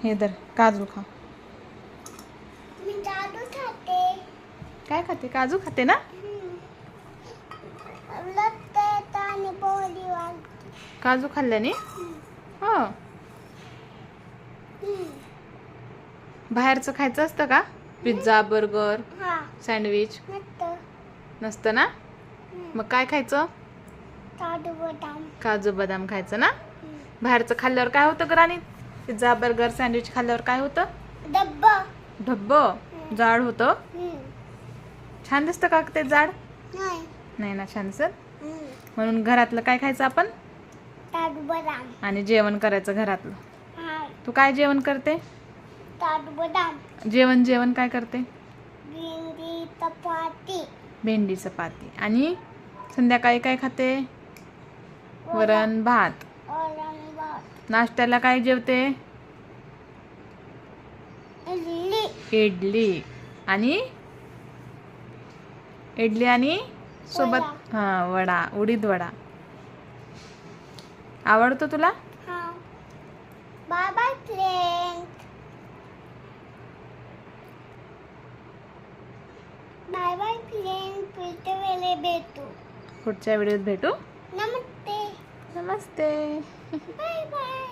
हे धर काजू खा. मी काजू खाते. काय खाते? काजू खाते ना. लगते आणि बोली वाटते. काजू खाल्ल्याने हो. बाहेरचं खायचं असतं का? पिझ्झा, बर्गर, हा सँडविच नसतं. नसतं ना. मग काय खायचं? काजू बदाम. काजू बदाम खायचं ना. बाहेरचं खाल्ल्यावर काय होतं ग्रानी? पिझ्झा, बर्गर, सँडविच खाल्ल्यावर काय होतं? डब्बा. धब्ब जाड होतं. छान दिसतं का ते जाड? नाही. नाही ना छान दिसत. म्हणून घरातलं काय खायचं आपण? काजू बदाम. आणि जेवण करायचं घरातलं. हा तू काय जेवण करते? काजू बदाम. जेवण काय करते? भेंडी चपाती. भेंडी चपाती. आणि संध्याकाळी काय खाते? वरण भात. वरण भात. नाश्त्याला काय जेवते? इडली. इडली. आणि इडली आणि सोबत वडा, उडीद वडा. आवडतो तुला? हा. Bye bye friend. Bye bye friend. पुढच्या वेळेला भेटू. पुढच्या व्हिडिओत भेटू. नमस्ते. नमस्ते. Bye bye.